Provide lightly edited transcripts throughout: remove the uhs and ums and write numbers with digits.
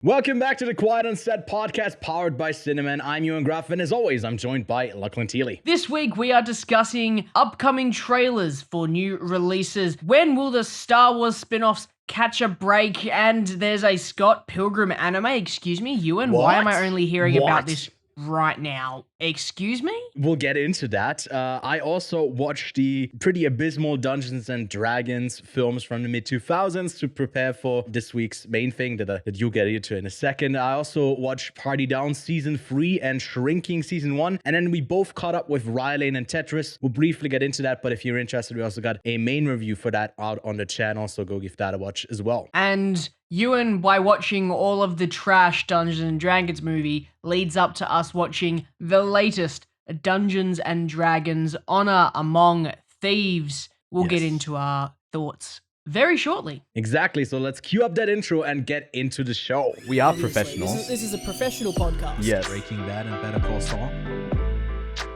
Welcome back to the Quiet on Set podcast powered by Cineman. I'm Ewan, and as always, I'm joined by Lachlan. This week we are discussing upcoming trailers for new releases. When will the Star Wars spin-offs catch a break? And there's a Scott Pilgrim anime. Excuse me, Ewan, why am I only hearing about this right now? Excuse me? We'll get into that. I also watched the pretty abysmal Dungeons and Dragons films from the mid-2000s to prepare for this week's main thing that you'll get into in a second. I also watched Party Down Season 3 and Shrinking Season 1. And then we both caught up with Rye Lane and Tetris. We'll briefly get into that, but if you're interested, we also got a main review for that out on the channel, so go give that a watch as well. And Ewan, by watching all of the trash Dungeons and Dragons movie, leads up to us watching the latest Dungeons and Dragons Honor Among Thieves. We'll get into our thoughts very shortly. Exactly, so let's cue up that intro and get into the show. We are professionals. This is a professional podcast. Yes. Breaking Bad and Better Call Saul.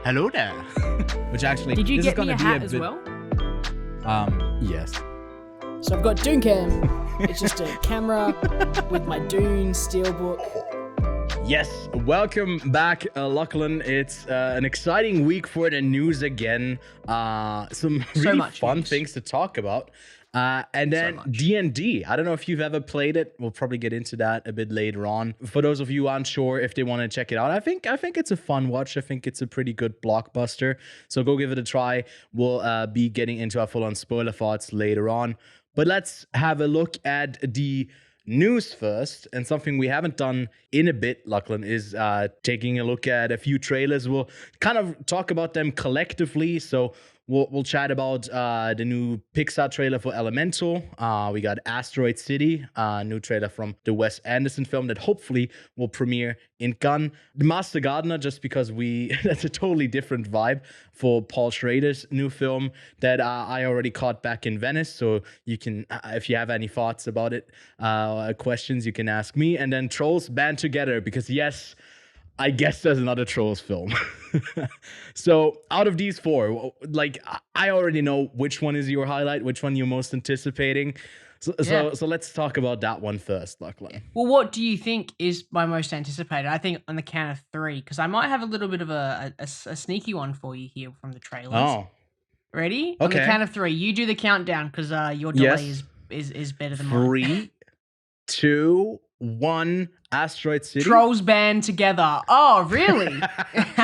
Hello there. Which actually, did you this get is gonna me a be hat a as bit, well? Yes. So I've got Dooncam. It's just a camera with my Dune steelbook. Yes, welcome back, Lachlan. It's an exciting week for the news again. Some really fun things to talk about. And then D&D. I don't know if you've ever played it. We'll probably get into that a bit later on. For those of you who aren't sure if they want to check it out, I think it's a fun watch. I think it's a pretty good blockbuster. So go give it a try. We'll be getting into our full-on spoiler thoughts later on. But let's have a look at the news first. And something we haven't done in a bit, Lachlan, is taking a look at a few trailers. We'll kind of talk about them collectively. So we'll chat about the new Pixar trailer for Elemental. We got Asteroid City, new trailer from the Wes Anderson film that hopefully will premiere in Cannes. The Master Gardener, just because that's a totally different vibe for Paul Schrader's new film that I already caught back in Venice. So you can, if you have any thoughts about it, questions, you can ask me. And then Trolls Band Together, because yes, I guess there's another Trolls film. So out of these four, like I already know which one is your highlight, which one you're most anticipating. So let's talk about that one first, Lachlan. Well, what do you think is my most anticipated? I think on the count of three, because I might have a little bit of a sneaky one for you here from the trailers. Oh. Ready? Okay. On the count of three, you do the countdown because your delay is better than mine. 3, 2, 1, Asteroid City. Trolls Band Together. Oh, really?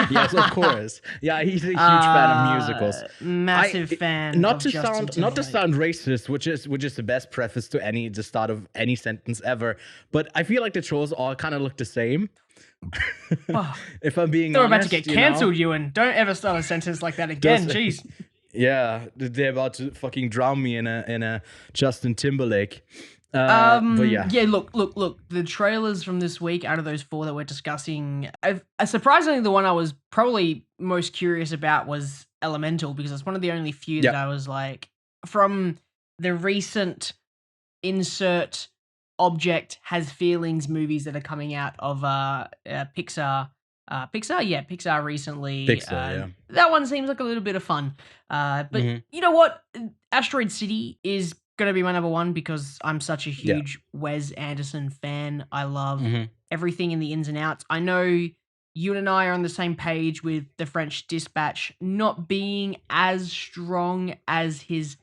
Yes, of course. Yeah, he's a huge fan of musicals. Massive fan. Not of to Justin sound Timberlake. racist, which is the best preface to the start of any sentence ever. But I feel like the Trolls all kind of look the same. Oh, if I'm being they're honest, about to get cancelled, Ewan. Don't ever start a sentence like that again. Jeez. Yeah, they're about to fucking drown me in a Justin Timberlake. But yeah. Yeah, look. The trailers from this week, out of those four that we're discussing, surprisingly, the one I was probably most curious about was Elemental, because it's one of the only few that I was like, from the recent insert object has feelings movies that are coming out of Pixar. Pixar recently. That one seems like a little bit of fun. But you know what? Asteroid City is going to be my number one because I'm such a huge Wes Anderson fan. I love everything in the ins and outs. I know you and I are on the same page with The French Dispatch not being as strong as his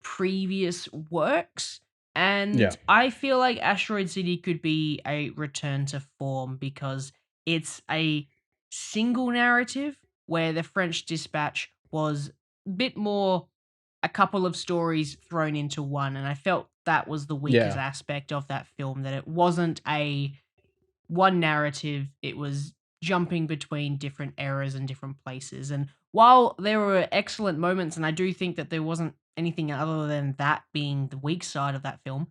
previous works. And I feel like Asteroid City could be a return to form because it's a single narrative where The French Dispatch was a bit more a couple of stories thrown into one, and I felt that was the weakest aspect of that film, that it wasn't a one narrative, it was jumping between different eras and different places. And while there were excellent moments, and I do think that there wasn't anything other than that being the weak side of that film,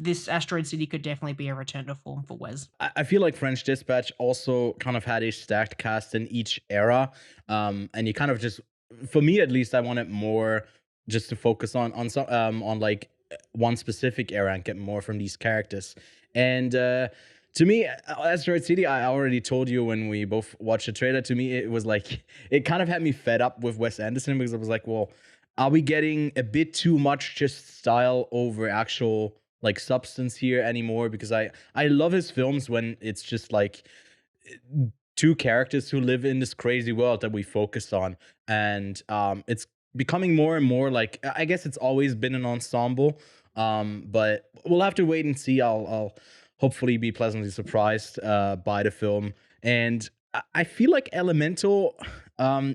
this Asteroid City could definitely be a return to form for Wes. I feel like French Dispatch also kind of had a stacked cast in each era, and you kind of just, for me at least, I wanted more just to focus on like one specific era and get more from these characters. And to me, Asteroid City, I already told you when we both watched the trailer, to me it was like, it kind of had me fed up with Wes Anderson, because I was like, well, are we getting a bit too much just style over actual like substance here anymore, because I love his films when it's just like two characters who live in this crazy world that we focus on, and it's becoming more and more like, I guess it's always been an ensemble, but we'll have to wait and see. I'll hopefully be pleasantly surprised by the film, and I feel like Elemental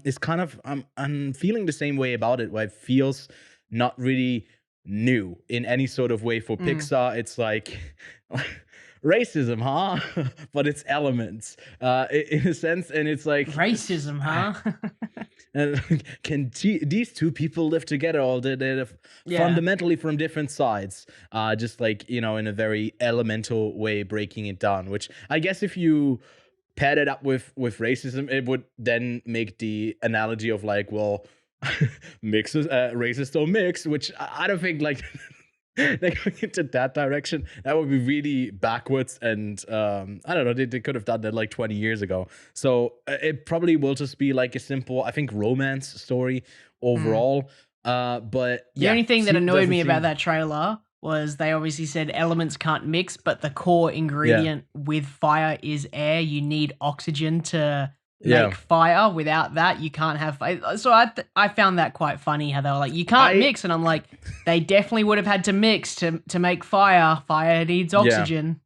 is kind of, I'm feeling the same way about it, where it feels not really new in any sort of way for Pixar. It's like racism, huh? But it's elements in a sense, and it's like racism, huh? And can these two people live together, or they're fundamentally from different sides? Just like, in a very elemental way, breaking it down. Which I guess if you paired it up with racism, it would then make the analogy of like, well, mixes, races don't mix, which I don't think like they're going into that direction. That would be really backwards, and I don't know, they could have done that like 20 years ago. So it probably will just be like a simple, I think, romance story overall. But the only thing that annoyed me about that trailer was they obviously said elements can't mix, but the core ingredient with fire is air. You need oxygen to make fire. Without that, you can't have fire. So I found that quite funny, how they were like, you can't mix, and I'm like, they definitely would have had to mix to make fire. Fire needs oxygen.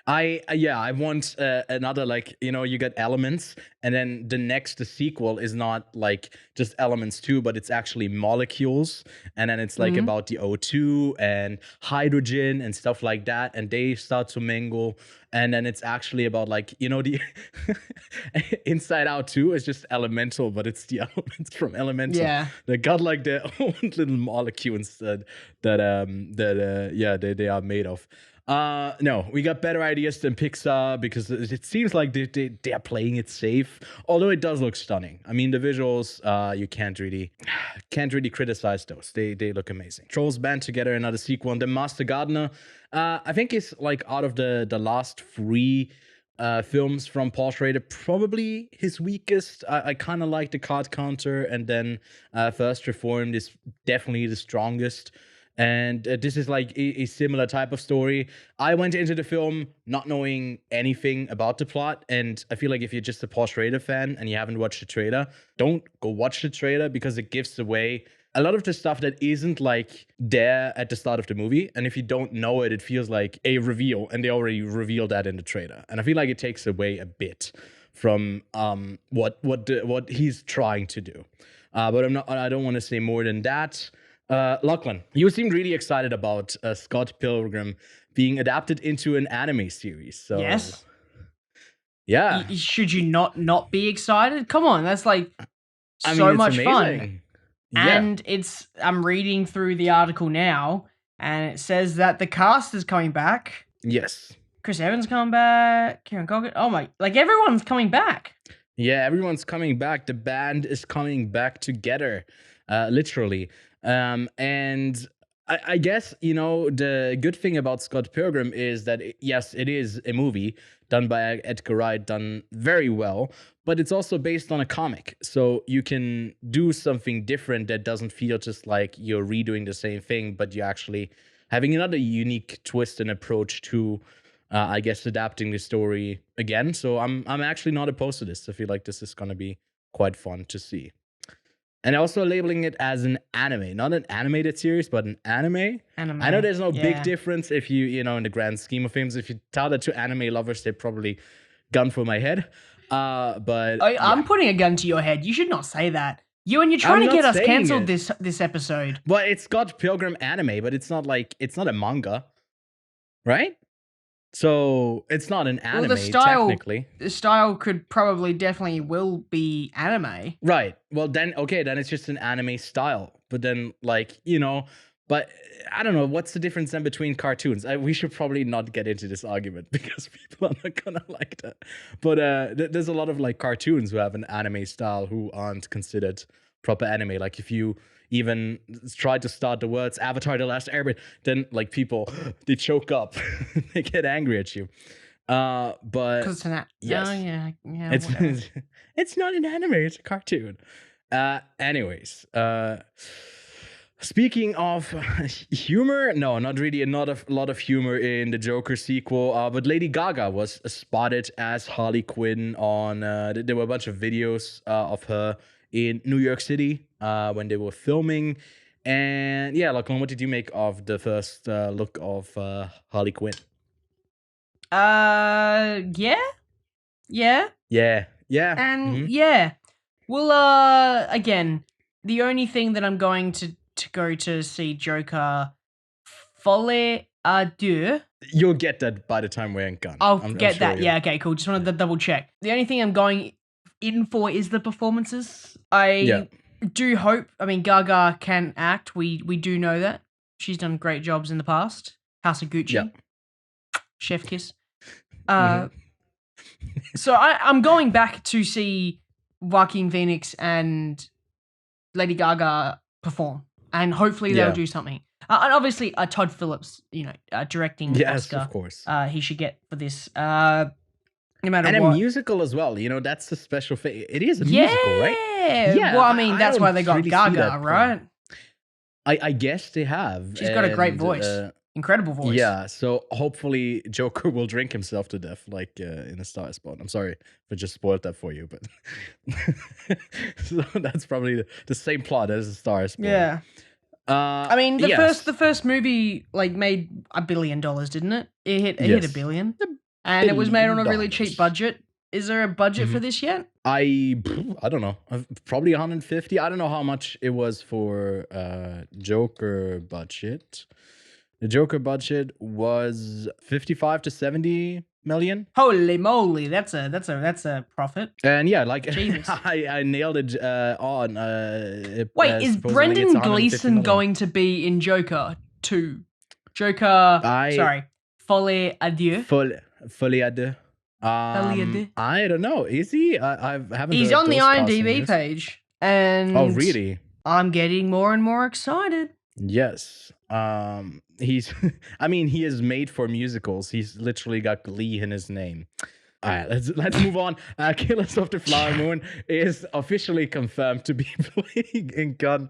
I want another, like, you got elements, and then the sequel is not like just elements too, but it's actually molecules, and then it's like about the O2 and hydrogen and stuff like that, and they start to mingle, and then it's actually about like, the Inside Out 2 is just elemental, but it's the elements from Elemental. Yeah, they got like their own little molecules that they are made of. No, we got better ideas than Pixar, because it seems like they are playing it safe. Although it does look stunning. I mean, the visuals, you can't really criticize those. They look amazing. Trolls band together another sequel, and then Master Gardener, I think is like, out of the last three films from Paul Schrader, probably his weakest. I kind of like the Card Counter, and then First Reformed is definitely the strongest. And this is like a similar type of story. I went into the film not knowing anything about the plot, and I feel like if you're just a Paul Schrader fan and you haven't watched the trailer, don't go watch the trailer, because it gives away a lot of the stuff that isn't like there at the start of the movie. And if you don't know it, it feels like a reveal, and they already revealed that in the trailer. And I feel like it takes away a bit from what he's trying to do. But I don't want to say more than that. Lachlan, you seemed really excited about Scott Pilgrim being adapted into an anime series. So yes, yeah. Should you not be excited? Come on, that's like so much fun. Yeah. And I'm reading through the article now, and it says that the cast is coming back. Yes, Chris Evans coming back. Karen Cogan. Oh my! Like, everyone's coming back. Yeah, everyone's coming back. The band is coming back together, literally. And I guess, the good thing about Scott Pilgrim is that, yes, it is a movie done by Edgar Wright, done very well, but it's also based on a comic. So you can do something different that doesn't feel just like you're redoing the same thing, but you're actually having another unique twist and approach to, I guess, adapting the story again. So I'm actually not opposed to this. I feel like this is going to be quite fun to see. And also labeling it as an anime, not an animated series, but an anime. I know there's no big difference if you, in the grand scheme of things. If you tell that to anime lovers, they probably gun for my head. But I'm putting a gun to your head. You should not say that. You're trying to get us canceled this episode. But it's Scott Pilgrim anime, but it's not a manga, right? So it's not an anime, technically. The style could definitely will be anime. Right. Well, then it's just an anime style. But then, like, but I don't know, what's the difference then between cartoons? We should probably not get into this argument, because people are not gonna like that. But there's a lot of like cartoons who have an anime style who aren't considered proper anime. Like, if you even try to start the words Avatar: The Last Airbender, then like people, they choke up, they get angry at you. But because yes, oh, yeah, it's not an anime, it's a cartoon. Anyways, Speaking of humor, no, not really. Not a lot of humor in the Joker sequel. But Lady Gaga was spotted as Harley Quinn on. There were a bunch of videos of her in New York City when they were filming. And yeah, Lachlan, what did you make of the first look of Harley Quinn? Yeah. And yeah. Well, again, the only thing that I'm going to go to see Joker Folie à Deux. You'll get that by the time we're in Cannes. I'll get that. Yeah, okay, cool. Just wanted to double check. The only thing I'm going in for is the performances. I do hope, I mean, Gaga can act. We do know that. She's done great jobs in the past. House of Gucci. Yeah. Chef kiss. So I'm going back to see Joaquin Phoenix and Lady Gaga perform, and hopefully they'll do something. And obviously, Todd Phillips, directing Oscar. Of course. He should get for this. No matter and what. And a musical as well. That's the special thing. It is a musical, right? Yeah. Well, I mean, that's why they got really Gaga, right? I guess they have. She's got a great voice. Incredible voice. Yeah, so hopefully Joker will drink himself to death, like in A Star Is Born. I'm sorry if I just spoiled that for you, but so that's probably the same plot as A Star Is Born. Yeah. I mean, the first movie made $1 billion, didn't it? It hit $1 billion, and it was made on a really cheap budget. Is there a budget for this yet? I don't know. Probably 150. I don't know how much it was for Joker budget. The Joker budget was 55 to 70 million. Holy moly, that's a profit. And yeah, I nailed it on. Wait, is Brendan Gleeson going to be in Joker 2? Joker, Folie à Deux. Folie à Deux. I don't know. Is he? I haven't. He's on the IMDb page, and oh really? I'm getting more and more excited. Yes. He's. I mean, he is made for musicals. He's literally got Glee in his name. All right, let's move on. Killers of the Flower Moon is officially confirmed to be playing in Cannes.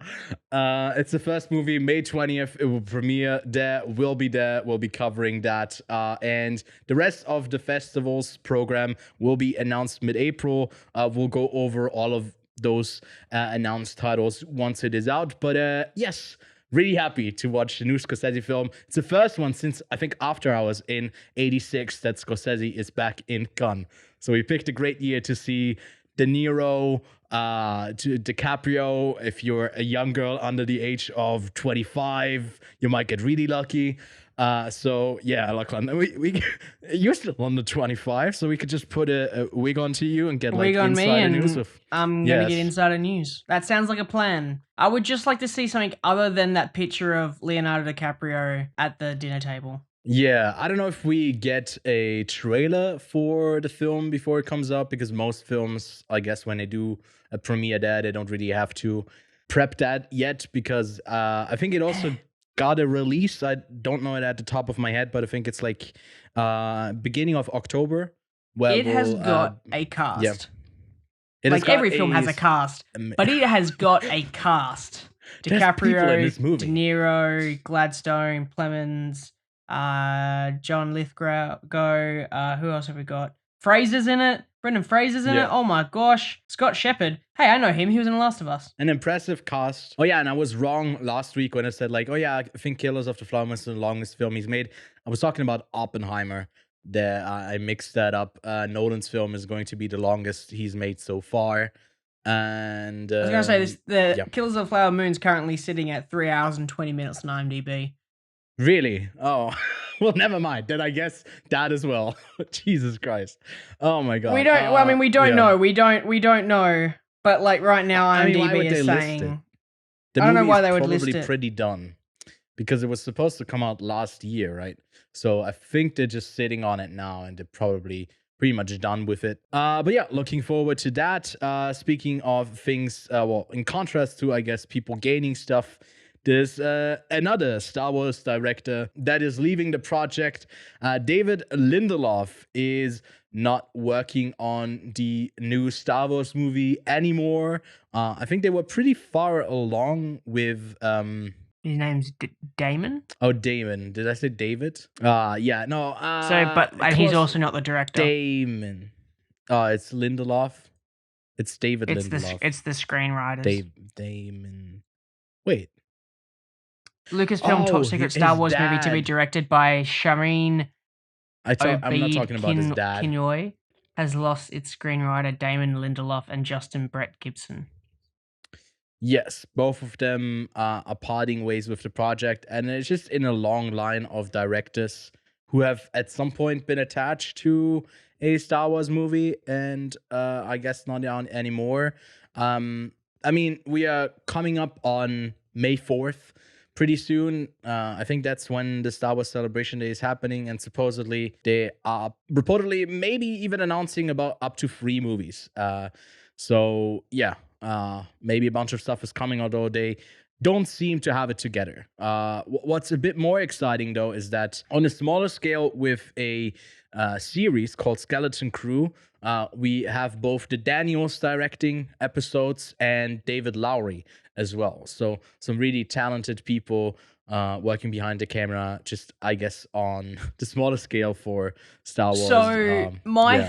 It's the first movie, May 20th. It will premiere there. We'll be there. We'll be covering that. And the rest of the festival's program will be announced mid-April. We'll go over all of those announced titles once it is out. But yes. Really happy to watch the new Scorsese film. It's the first one since, I think, After Hours in 86 that Scorsese is back in Cannes. So we picked a great year to see De Niro, to DiCaprio. If you're a young girl under the age of 25, you might get really lucky. So yeah, Lachlan, you're still under 25, so we could just put a wig onto you and get like insider news. I'm gonna get insider news. That sounds like a plan. I would just like to see something other than that picture of Leonardo DiCaprio at the dinner table. Yeah, I don't know if we get a trailer for the film before it comes out, because most films, I guess, when they do a premiere there, they don't really have to prep that yet, because I think it also got a release. I don't know it at the top of my head, but I think it's like beginning of October. It has got a cast. Yeah. Like every film has a cast, but it has got a cast. DiCaprio, De Niro, Gladstone, Plemons, John Lithgow. Who else have we got? Fraser's in it. Brendan Fraser's in it. Oh my gosh. Scott Shepherd. Hey, I know him. He was in The Last of Us. An impressive cast. Oh yeah, and I was wrong last week when I said like, oh yeah, I think Killers of the Flower Moon is the longest film he's made. I was talking about Oppenheimer. I mixed that up. Nolan's film is going to be the longest he's made so far. And I was going to say this: Killers of the Flower Moon is currently sitting at 3 hours and 20 minutes on IMDb. Really? Oh, well, never mind. Then I guess that as well. Jesus Christ! Oh my God. We don't. Well, I mean, we don't know. We don't know. But like right now, IMDb is saying. I don't know why they would list it. Probably pretty done, because it was supposed to come out last year, right? So I think they're just sitting on it now, and they're probably pretty much done with it. But yeah, looking forward to that. Speaking of things, well, in contrast to, I guess, people gaining stuff, there's another Star Wars director that is leaving the project. David Lindelof is not working on the new Star Wars movie anymore. I think they were pretty far along with... His name's Damon? Oh, Damon. Did I say David? Yeah, no. But he's also not the director. Damon. It's Lindelof. It's David Lindelof. It's the screenwriters. Damon. Wait. Lucasfilm top secret Star Wars movie to be directed by Shireen I'm not talking about his dad. Kinnoy has lost its screenwriter Damon Lindelof and Justin Brett Gibson. Yes, both of them are parting ways with the project, and it's just in a long line of directors who have at some point been attached to a Star Wars movie, and I guess not on anymore. I mean, we are coming up on May 4th pretty soon. I think that's when the Star Wars Celebration Day is happening, and supposedly they are reportedly maybe even announcing about up to 3 movies. So yeah. Maybe a bunch of stuff is coming, although they don't seem to have it together. What's a bit more exciting, though, is that on a smaller scale with a series called Skeleton Crew, we have both the Daniels directing episodes and David Lowry as well. So some really talented people working behind the camera, just, I guess, on the smaller scale for Star Wars. So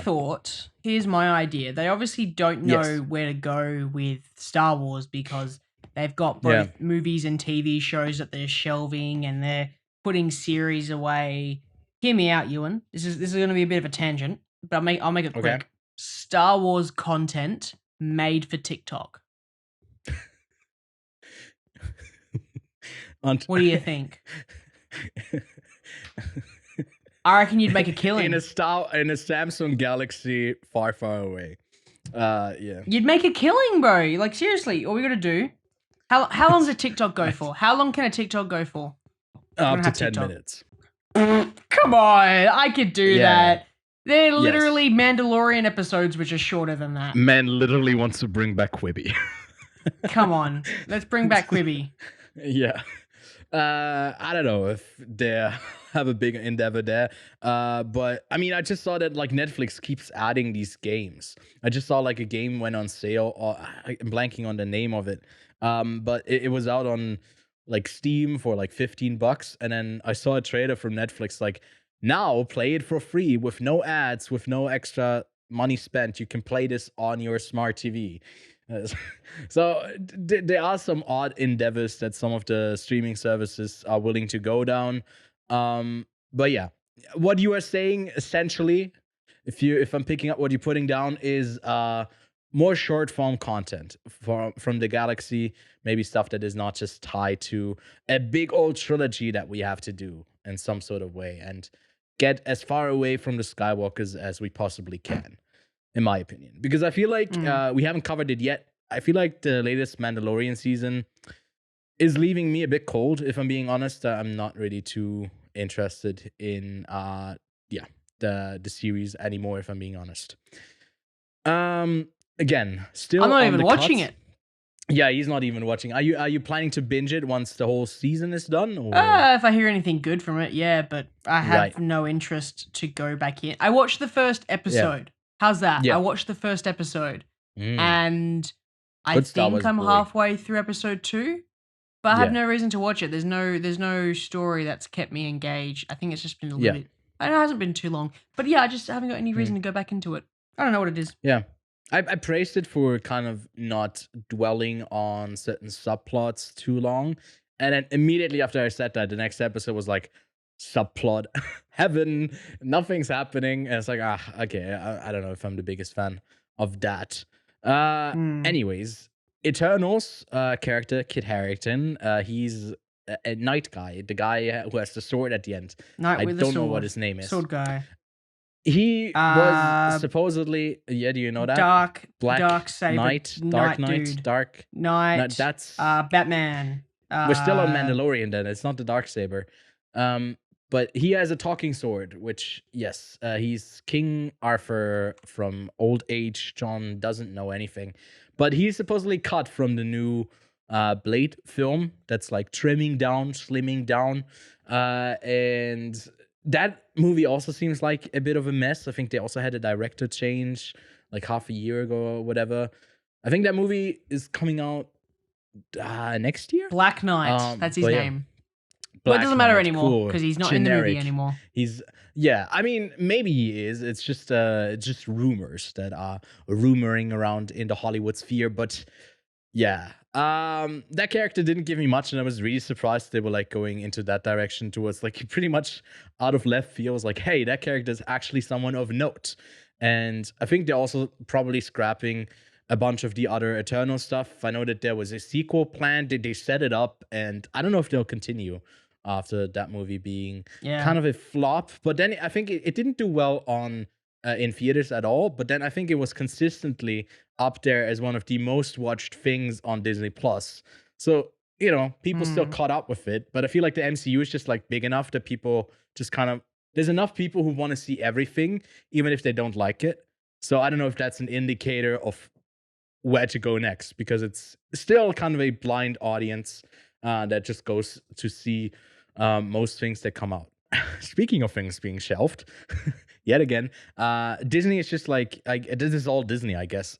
thought, here's my idea. They obviously don't know where to go with Star Wars because they've got both movies and TV shows that they're shelving and they're putting series away. Hear me out, Ewan. This is going to be a bit of a tangent, but I'll make it quick. Star Wars content made for TikTok. What do you think? I reckon you'd make a killing in a Samsung Galaxy far away. Yeah, you'd make a killing, bro. Like seriously, all we gotta do. How long does a TikTok go for? How long can a TikTok go for? Up to 10 minutes. Come on, I could do that. They're literally Mandalorian episodes, which are shorter than that. Man literally wants to bring back Quibi. Come on, let's bring back Quibi. Yeah. I don't know if they have a big endeavor there. But I mean, I just saw that like Netflix keeps adding these games. I just saw like a game went on sale. I'm blanking on the name of it. But it was out on like Steam for like $15. And then I saw a trailer from Netflix like, now play it for free with no ads, with no extra money spent. You can play this on your smart TV. So there are some odd endeavors that some of the streaming services are willing to go down. But yeah, what you are saying essentially, if I'm picking up what you're putting down, is more short form content from the Galaxy, maybe stuff that is not just tied to a big old trilogy that we have to do in some sort of way, and get as far away from the Skywalkers as we possibly can. In my opinion, because I feel like we haven't covered it yet. I feel like the latest Mandalorian season is leaving me a bit cold. If I'm being honest, I'm not really too interested in the series anymore. If I'm being honest, again, still I'm not even watching it. Yeah, he's not even watching. Are you planning to binge it once the whole season is done? Or? If I hear anything good from it, yeah, but I have no interest to go back in. I watched the first episode. How's that? I watched the first episode, and I think I'm halfway through episode 2, but I have no reason to watch it. There's no story that's kept me engaged. I think it's just been a little bit. It hasn't been too long, but yeah, I just haven't got any reason to go back into it. I don't know what it is. Yeah, I praised it for kind of not dwelling on certain subplots too long, and then immediately after I said that, the next episode was like, subplot heaven, nothing's happening, and it's like okay, I don't know if I'm the biggest fan of that. Anyways, Eternals character Kit Harington, he's a knight guy, the guy who has the sword at the end. I don't know what his name is. Sword guy. He was supposedly, do you know that? Dark saber, Dark Knight. That's Batman. We're still on Mandalorian then. It's not the dark saber. But he has a talking sword, which, yes, he's King Arthur from old age. John doesn't know anything. But he's supposedly cut from the new Blade film that's like trimming down, slimming down. And that movie also seems like a bit of a mess. I think they also had a director change like half a year ago or whatever. I think that movie is coming out next year. Black Knight, that's his name. Well, it doesn't Black matter Knight, anymore cool. because he's not Generic. in the movie anymore. I mean, maybe he is. It's just rumors that are rumoring around in the Hollywood sphere. But yeah, that character didn't give me much, and I was really surprised they were like going into that direction towards like pretty much out of left field. I was like, hey, that character is actually someone of note. And I think they're also probably scrapping a bunch of the other Eternal stuff. I know that there was a sequel planned. They set it up, and I don't know if they'll continue after that movie being kind of a flop. But then I think it didn't do well on in theaters at all. But then I think it was consistently up there as one of the most watched things on Disney Plus. So, you know, people still caught up with it. But I feel like the MCU is just like big enough that people just kind of, there's enough people who want to see everything, even if they don't like it. So I don't know if that's an indicator of where to go next, because it's still kind of a blind audience that just goes to see most things that come out. Speaking of things being shelved, yet again, Disney is just like this is all Disney, I guess.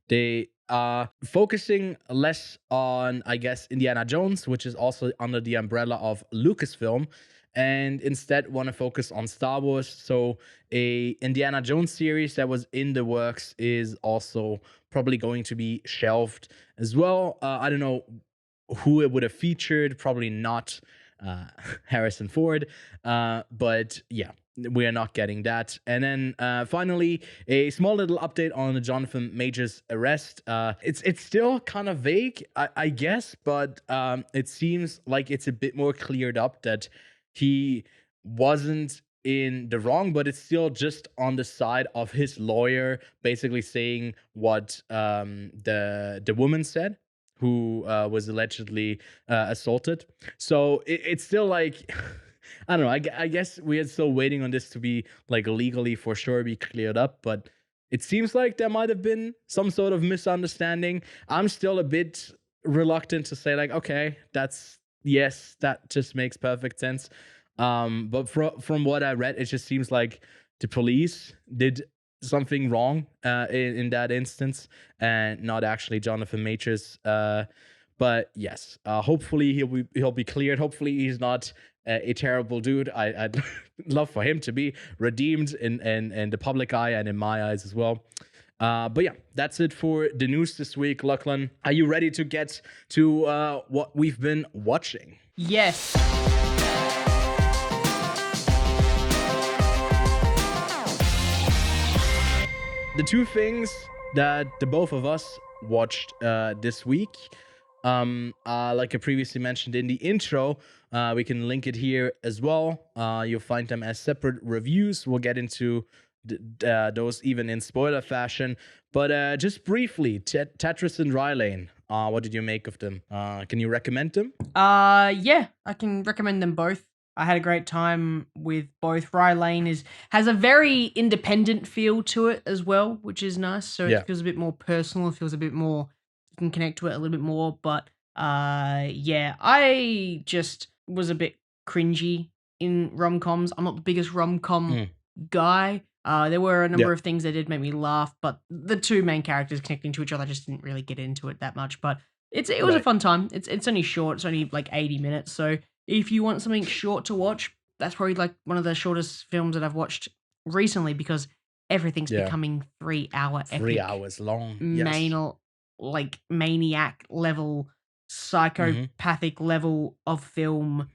They are focusing less on, I guess, Indiana Jones, which is also under the umbrella of Lucasfilm, and instead want to focus on Star Wars. So a Indiana Jones series that was in the works is also probably going to be shelved as well. I don't know who it would have featured, probably not Harrison Ford, but yeah, we are not getting that. And then finally, a small little update on Jonathan Majors' arrest. It's still kind of vague, I guess, but it seems like it's a bit more cleared up that he wasn't in the wrong, but it's still just on the side of his lawyer, basically saying what the woman said, who was allegedly assaulted. So it's still like, I don't know, I guess we are still waiting on this to be like legally for sure be cleared up, but it seems like there might have been some sort of misunderstanding. I'm still a bit reluctant to say like, okay, that just makes perfect sense. But from what I read, it just seems like the police did something wrong in that instance, and not actually Jonathan Majors. But yes, hopefully he'll be cleared. Hopefully he's not a terrible dude. I'd love for him to be redeemed in the public eye and in my eyes as well. But yeah, that's it for the news this week. Lachlan, are you ready to get to what we've been watching? Yes. The two things that the both of us watched this week, like I previously mentioned in the intro, we can link it here as well. You'll find them as separate reviews. We'll get into those even in spoiler fashion. But just briefly, Tetris and Rye Lane. What did you make of them? Can you recommend them? Yeah, I can recommend them both. I had a great time with both. Rye Lane has a very independent feel to it as well, which is nice. So it feels a bit more personal. It feels a bit more, you can connect to it a little bit more. But yeah, I just was a bit cringy in rom-coms. I'm not the biggest rom-com guy. There were a number of things that did make me laugh, but the two main characters connecting to each other, I just didn't really get into it that much. But it was a fun time. It's only short. It's only like 80 minutes. So if you want something short to watch, that's probably like one of the shortest films that I've watched recently, because everything's becoming 3 hour epic. 3 hours long. Like maniac level, psychopathic level of film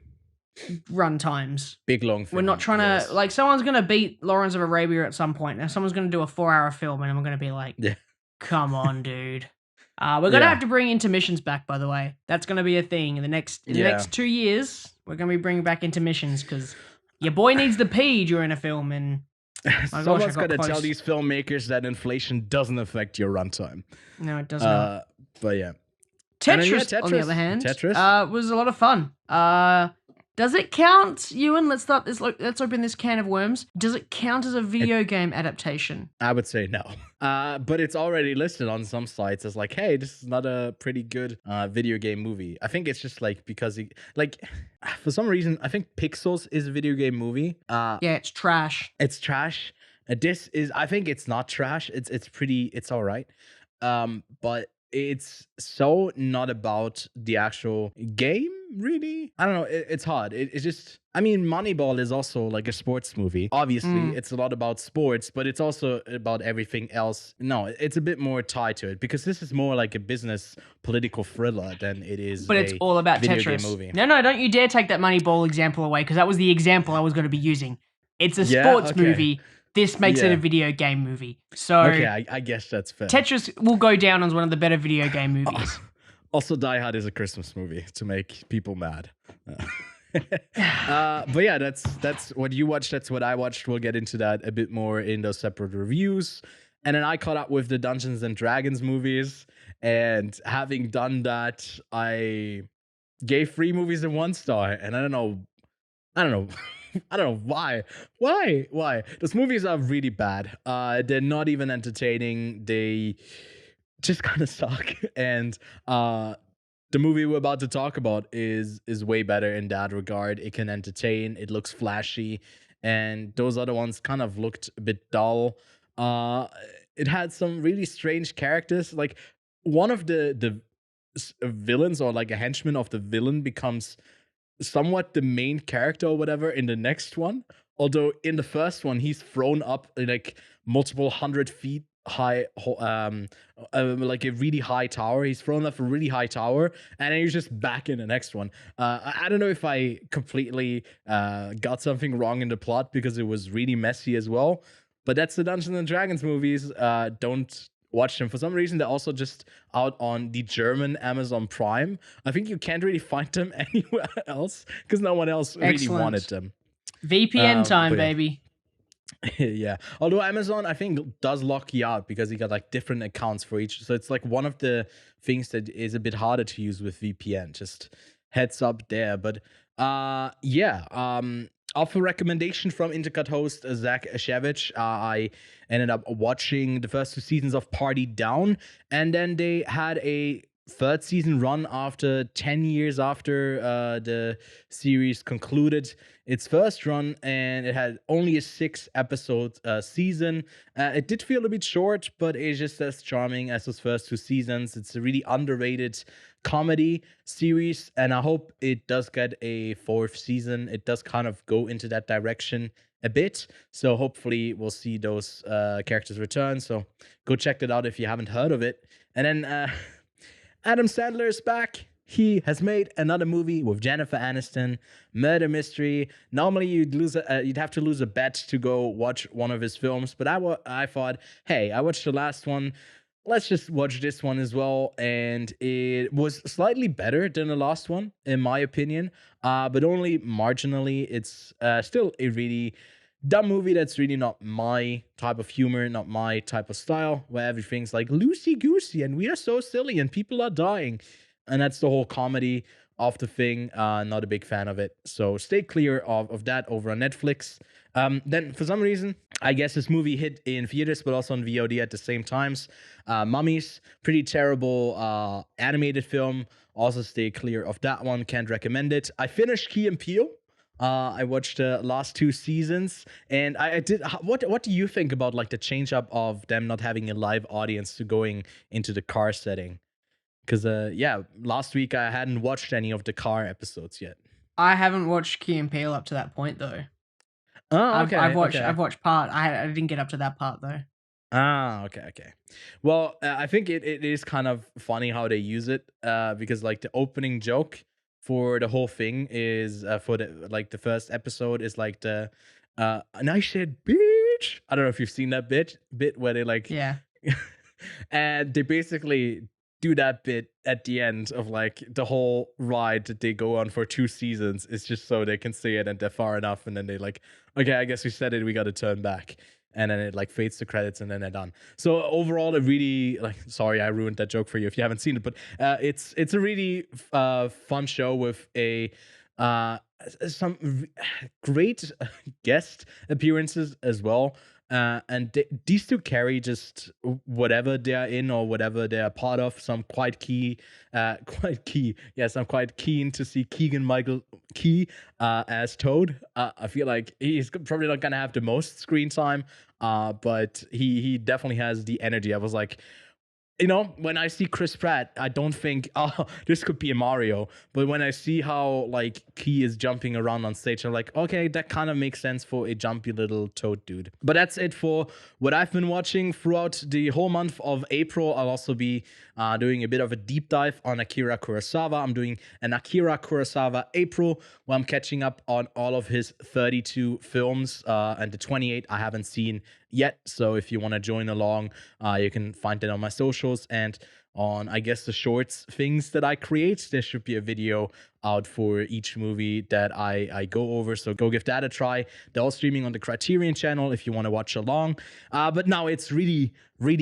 run times. Big long film. We're not trying to, like, someone's going to beat Lawrence of Arabia at some point. Now someone's going to do a 4 hour film and I'm going to be like, come on, dude. We're going to have to bring intermissions back, by the way. That's going to be a thing in the next 2 years. We're going to be bringing back intermissions because your boy needs the pee during a film, and someone's got to tell these filmmakers that inflation doesn't affect your runtime. No, it does not. But yeah. Tetris, on the other hand, was a lot of fun. Does it count, Ewan? Let's open this can of worms. Does it count as a video game adaptation? I would say no. But it's already listed on some sites as like, hey, this is not a pretty good video game movie. I think it's just like because for some reason, I think Pixels is a video game movie. Yeah, it's trash. It's trash. I think it's not trash. It's all right. But it's so not about the actual game, really. I don't know. It's hard. It's just, I mean, Moneyball is also like a sports movie. Obviously, it's a lot about sports, but it's also about everything else. No, it's a bit more tied to it because this is more like a business political thriller than it is. But it's all about video Tetris. Game movie. No, don't you dare take that Moneyball example away because that was the example I was going to be using. It's a sports movie. This makes it a video game movie. So okay, I guess that's fair. Tetris will go down as one of the better video game movies. Also, Die Hard is a Christmas movie to make people mad. But yeah, that's what you watched. That's what I watched. We'll get into that a bit more in those separate reviews. And then I caught up with the Dungeons and Dragons movies. And having done that, I gave 3 movies a 1 star. And I don't know. I don't know why. Why? Those movies are really bad. They're not even entertaining. They just kind of suck. And the movie we're about to talk about is way better in that regard. It can entertain. It looks flashy. And those other ones kind of looked a bit dull. It had some really strange characters. Like one of the villains or like a henchman of the villain becomes somewhat the main character or whatever in the next one, although in the first one he's thrown up like multiple 100 feet high, like a really high tower. He's thrown up a really high tower, and then he's just back in the next one. I don't know if I completely got something wrong in the plot because it was really messy as well, but that's the Dungeons and Dragons movies. Don't watch them. For some reason, they're also just out on the German Amazon Prime. I think you can't really find them anywhere else because no one else really wanted them. VPN time, baby. Yeah. Although Amazon, I think, does lock you out because you got like different accounts for each. So it's like one of the things that is a bit harder to use with VPN. Just heads up there. But off a recommendation from Intercut host Zach Shevich, I ended up watching the first 2 seasons of Party Down, and then they had a 3rd season run after 10 years after the series concluded its first run, and it had only a 6-episode season. It did feel a bit short, but it's just as charming as those first 2 seasons. It's a really underrated comedy series, and I hope it does get a 4th season. It does kind of go into that direction a bit, so hopefully we'll see those characters return. So go check that out if you haven't heard of it. And then Adam Sandler is back. He has made another movie with Jennifer Aniston, murder mystery. Normally you'd have to lose a bet to go watch one of his films, but I thought, hey, I watched the last one. Let's just watch this one as well. And it was slightly better than the last one, in my opinion, but only marginally. It's still a really dumb movie that's really not my type of humor, not my type of style, where everything's like loosey-goosey and we are so silly and people are dying. And that's the whole comedy of the thing. Not a big fan of it. So stay clear of that over on Netflix. Then for some reason, I guess this movie hit in theaters, but also on VOD at the same times. Mummies, pretty terrible animated film. Also stay clear of that one. Can't recommend it. I finished Key and Peele. I watched the last 2 seasons, and I did. What do you think about like the change up of them not having a live audience to going into the car setting? Because last week I hadn't watched any of the car episodes yet. I haven't watched Key and Peele up to that point though. Oh, okay. I've watched part. I didn't get up to that part though. Okay. Well, I think it is kind of funny how they use it, because like the opening joke for the whole thing is for the first episode is like the and I said bitch. I don't know if you've seen that bit where they like and they basically do that bit at the end of like the whole ride that they go on for 2 seasons. It's just so they can say it and they're far enough, and then they like, okay, I guess we said it, we got to turn back. And then it like fades to credits and then they're done. So overall, it really sorry, I ruined that joke for you if you haven't seen it, but it's a really fun show with a some great guest appearances as well. And these two carry just whatever they're in or whatever they're part of. So I'm quite quite key. Yes, I'm quite keen to see Keegan Michael Key as Toad. I feel like he's probably not gonna have the most screen time, but he definitely has the energy. I was like, when I see Chris Pratt, I don't think, oh, this could be a Mario. But when I see how, like, Key is jumping around on stage, I'm like, okay, that kind of makes sense for a jumpy little toad dude. But that's it for what I've been watching throughout the whole month of April. I'll also be doing a bit of a deep dive on Akira Kurosawa. I'm doing an Akira Kurosawa April, where I'm catching up on all of his 32 films, and the 28 I haven't seen yet. So if you want to join along, you can find it on my socials and on, I guess, the shorts things that I create. There should be a video out for each movie that I go over, so go give that a try. They're all streaming on the Criterion channel if you want to watch along. But now it's really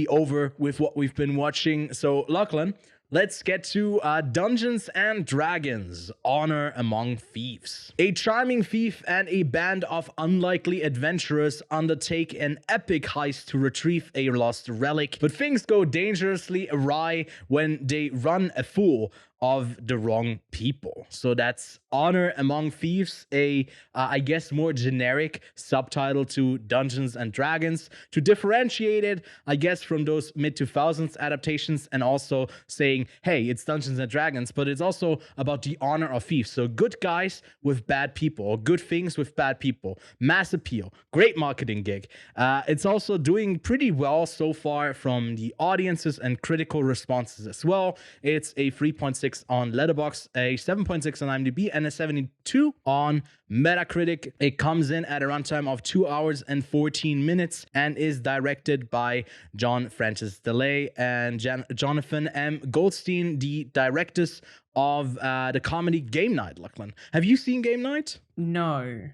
over with what we've been watching. So Lachlan, let's get to Dungeons and Dragons: Honor Among Thieves. A charming thief and a band of unlikely adventurers undertake an epic heist to retrieve a lost relic, but things go dangerously awry when they run afoul of the wrong people. So that's Honor Among Thieves, I guess, more generic subtitle to Dungeons and Dragons, to differentiate it, I guess, from those mid-2000s adaptations, and also saying, hey, it's Dungeons and Dragons, but it's also about the honor of thieves. So good guys with bad people, or good things with bad people. Mass appeal. Great marketing gig. It's also doing pretty well so far from the audiences and critical responses as well. It's a 3.6 on Letterboxd, a 7.6 on IMDb, and a 72 on Metacritic. It comes in at a runtime of 2 hours and 14 minutes and is directed by John Francis DeLay and Jonathan M. Goldstein, the directors of the comedy Game Night. Lachlan, have you seen Game Night? No.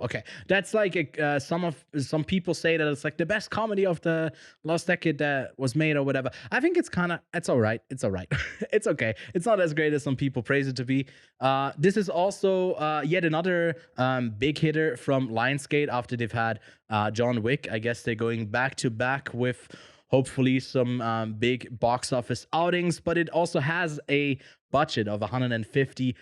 Okay, that's like some people say that it's like the best comedy of the last decade that was made or whatever. I think it's all right. It's okay. It's not as great as some people praise it to be. This is also yet another big hitter from Lionsgate after they've had John Wick. I guess they're going back to back with hopefully some big box office outings, but it also has a budget of $151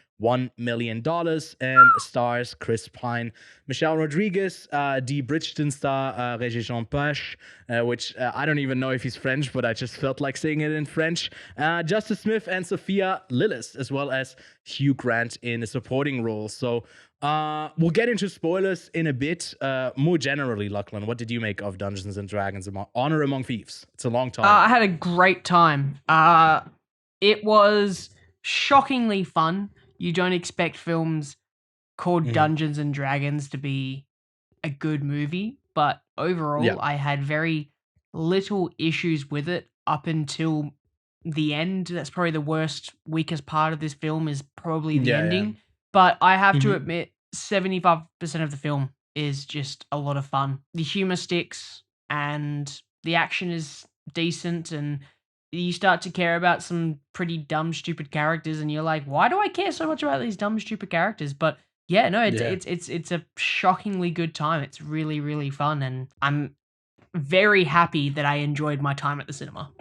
million and stars Chris Pine, Michelle Rodriguez, the Bridgerton star Régis Jean-Pache, which I don't even know if he's French, but I just felt like saying it in French, Justice Smith and Sophia Lillis, as well as Hugh Grant in a supporting role. So we'll get into spoilers in a bit. More generally, Lachlan, what did you make of Dungeons and Dragons: Honor Among Thieves? It's a long time. I had a great time. It was shockingly fun. You don't expect films called Dungeons and Dragons to be a good movie, but overall, I had very little issues with it up until the end. That's probably the weakest part of this film is probably the ending. Yeah. But I have to admit, 75% of the film is just a lot of fun. The humor sticks and the action is decent, and you start to care about some pretty dumb, stupid characters, and you're like, why do I care so much about these dumb, stupid characters? But yeah, no, it's a shockingly good time. It's really, really fun, and I'm very happy that I enjoyed my time at the cinema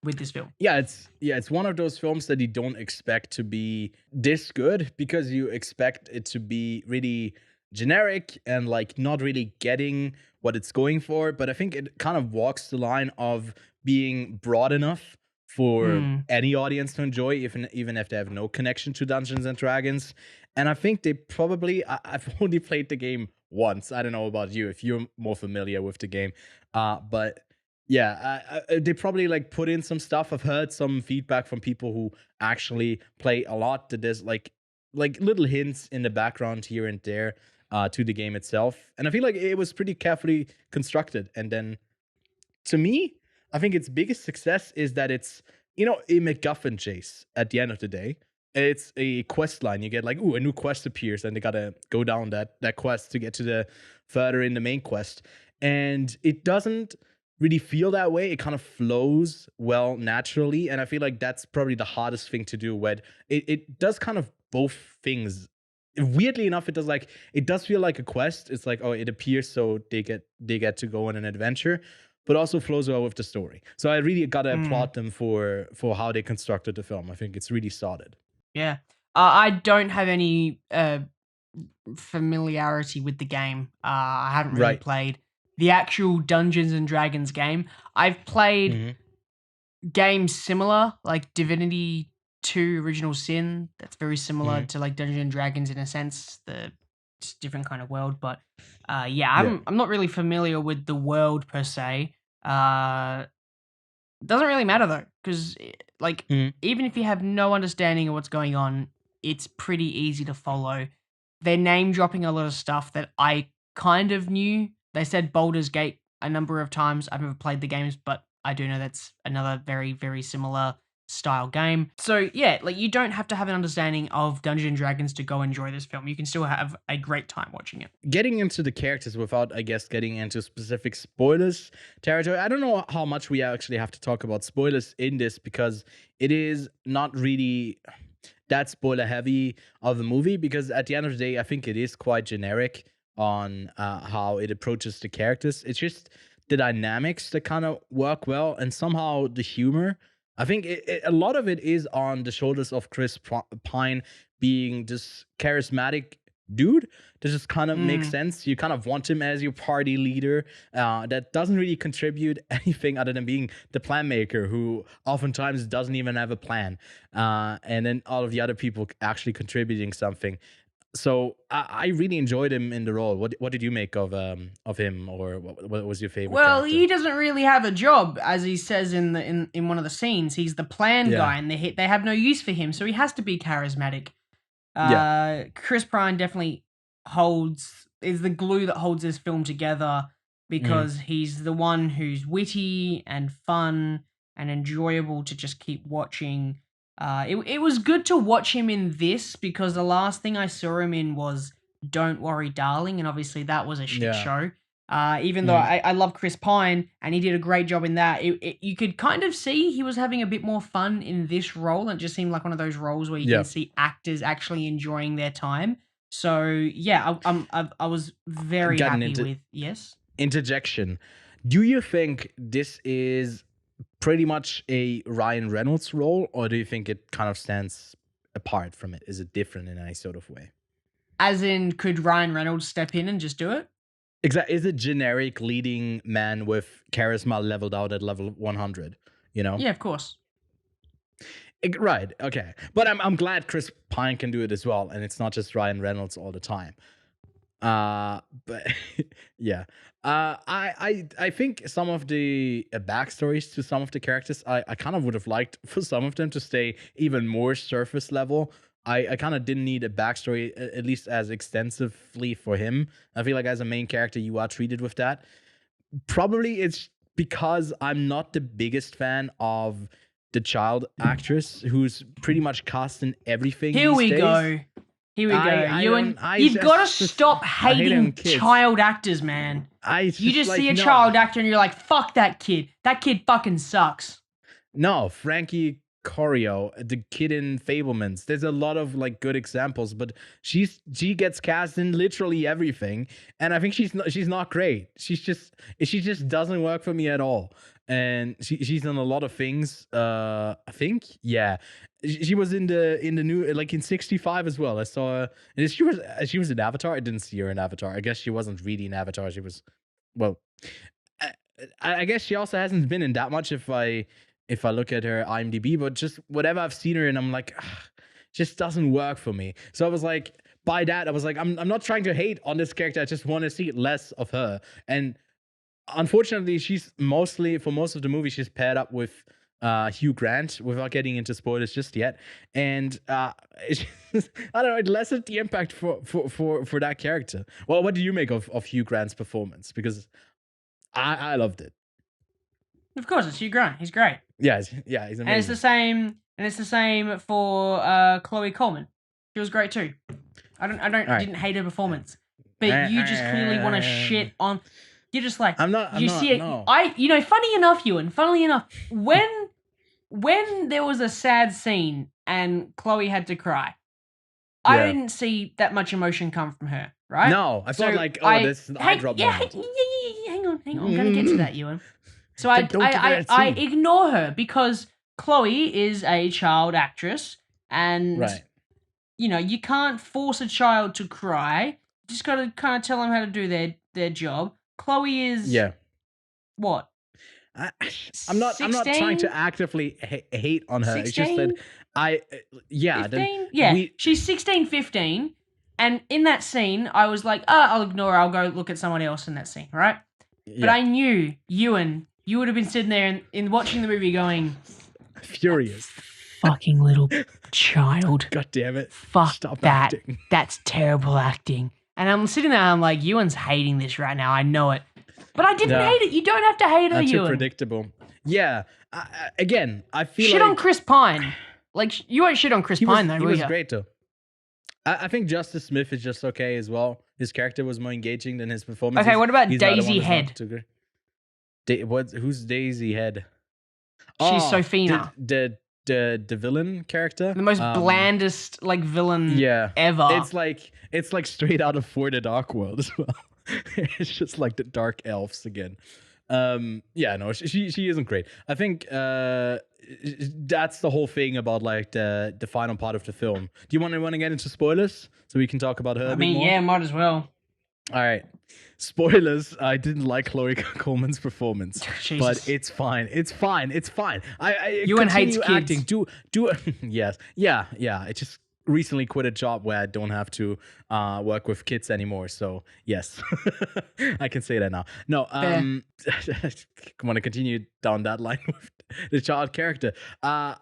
with this film. It's one of those films that you don't expect to be this good, because you expect it to be really generic and like not really getting what it's going for. But I think it kind of walks the line of being broad enough for any audience to enjoy, even if they have no connection to Dungeons and Dragons. And I think they probably, I've only played the game once. I don't know about you, if you're more familiar with the game. But yeah, they probably like put in some stuff. I've heard some feedback from people who actually play a lot that there's like little hints in the background here and there to the game itself. And I feel like it was pretty carefully constructed. And then to me, I think its biggest success is that it's, a MacGuffin chase at the end of the day. It's a quest line. You get like, a new quest appears, and they gotta go down that quest to get to the further in the main quest. And it doesn't really feel that way. It kind of flows well naturally. And I feel like that's probably the hardest thing to do, where it does kind of both things weirdly enough, it does feel like a quest. It's like, oh, it appears so they get to go on an adventure, but also flows well with the story. So I really gotta applaud them for how they constructed the film. I think it's really solid. Yeah. I don't have any familiarity with the game. I haven't really played the actual Dungeons and Dragons game. I've played games similar, like Divinity 2 Original Sin. That's very similar to like Dungeons and Dragons in a sense. It's a different kind of world, but I'm not really familiar with the world per se. Doesn't really matter though, because even if you have no understanding of what's going on, it's pretty easy to follow. They're name dropping a lot of stuff that I kind of knew. They said Baldur's Gate a number of times. I've never played the games, but I do know that's another very, very similar style game. So yeah, like you don't have to have an understanding of Dungeons and Dragons to go enjoy this film. You can still have a great time watching it. Getting into the characters without, I guess, getting into specific spoilers territory. I don't know how much we actually have to talk about spoilers in this, because it is not really that spoiler heavy of the movie, because at the end of the day, I think it is quite generic on how it approaches the characters. It's just the dynamics that kind of work well, and somehow the humor. I think a lot of it is on the shoulders of Chris Pine being this charismatic dude that just kind of makes sense. You kind of want him as your party leader that doesn't really contribute anything other than being the plan maker, who oftentimes doesn't even have a plan. And then all of the other people actually contributing something. So I really enjoyed him in the role. What did you make of him, or what was your favorite? Well, character? He doesn't really have a job, as he says in one of the scenes. He's the plan guy, and they have no use for him, so he has to be charismatic. Chris Pine definitely is the glue that holds this film together, because he's the one who's witty and fun and enjoyable to just keep watching. It was good to watch him in this, because the last thing I saw him in was Don't Worry Darling, and obviously that was a shit show. Even though I love Chris Pine and he did a great job in that, you could kind of see he was having a bit more fun in this role, and it just seemed like one of those roles where you can see actors actually enjoying their time. So yeah, I was very happy with interjection. Do you think this is pretty much a Ryan Reynolds role, or do you think it kind of stands apart from it? Is it different in any sort of way? As in, could Ryan Reynolds step in and just do it? Exactly. Is it generic leading man with charisma leveled out at level 100? You know? Yeah, of course. Right. Okay. But I'm glad Chris Pine can do it as well, and it's not just Ryan Reynolds all the time. But yeah. I think some of the backstories to some of the characters, I kind of would have liked for some of them to stay even more surface level. I kind of didn't need a backstory, at least as extensively for him. I feel like as a main character, you are treated with that. Probably it's because I'm not the biggest fan of the child actress, who's pretty much cast in everything. Here we go. Ewan, you've got to stop hating child actors, man. You just see a child actor and you're like, fuck that kid. That kid fucking sucks. No, Frankie Corio, the kid in Fablemans. There's a lot of like good examples, but she gets cast in literally everything, and I think she's not great. She just doesn't work for me at all. And she's done a lot of things. I think, yeah, she was in the new, like in 65 as well. I saw her, and she was in Avatar. I didn't see her in Avatar. I guess she wasn't really in Avatar. She was, well, I guess she also hasn't been in that much if I look at her IMDb, but just whatever I've seen her in, I'm like, just doesn't work for me. So I was like, by that, I was like, I'm not trying to hate on this character. I just want to see less of her. And unfortunately, she's mostly, for most of the movie, she's paired up with Hugh Grant, without getting into spoilers just yet. And it's just, I don't know, it lessened the impact for that character. Well, what do you make of Hugh Grant's performance? Because I loved it. Of course, it's Hugh Grant. He's great. Yeah, he's amazing. And it's the same for Chloe Coleman. She was great too. Didn't hate her performance, but you just clearly want to shit on. You're just like, funny enough, Ewan, when there was a sad scene and Chloe had to cry, I didn't see that much emotion come from her, right? No, I thought this is an eye drop moment. Hang on. I'm gonna get to that, Ewan. So I ignore her because Chloe is a child actress, and you can't force a child to cry. You just gotta kind of tell them how to do their job. Chloe is what? I'm not trying to actively hate on her. 16? It's just that 15? She's 16, 15, and in that scene, I was like, I'll ignore her. I'll go look at someone else in that scene, right? Yeah. But I knew, Ewan, you would have been sitting there and watching the movie going... Furious. Fucking little child. God damn it. Stop that. Acting. That's terrible acting. And I'm sitting there, I'm like, Ewan's hating this right now. I know it. But I didn't hate it. You don't have to hate her, Ewan. That's predictable. Yeah. Again, I feel shit on Chris Pine. Like, you won't shit on Chris Pine, though, He was great, though. I think Justice Smith is just okay as well. His character was more engaging than his performance. Okay, what about Daisy Head? Who's Daisy Head? She's Sophina. The villain character. The most blandest villain ever. It's like straight out of For the Dark World as well. It's just like the dark elves again. She isn't great. I think that's the whole thing about the final part of the film. Do you want to get into spoilers so we can talk about her? Might as well. All right. Spoilers. I didn't like Chloe Coleman's performance, but it's fine. It's fine. Ewan hates acting. kids. Do yes. Yeah. I just recently quit a job where I don't have to work with kids anymore. So yes, I can say that now. No, I want to continue down that line with the child character. I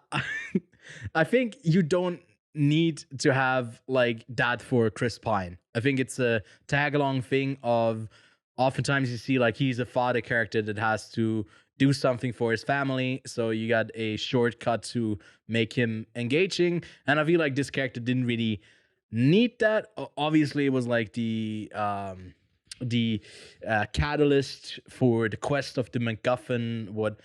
think you don't need to have that for Chris Pine. I think it's a tag along thing of oftentimes you see he's a father character that has to do something for his family, so you got a shortcut to make him engaging, and I feel like this character didn't really need that. Obviously it was the catalyst for the quest of the MacGuffin, what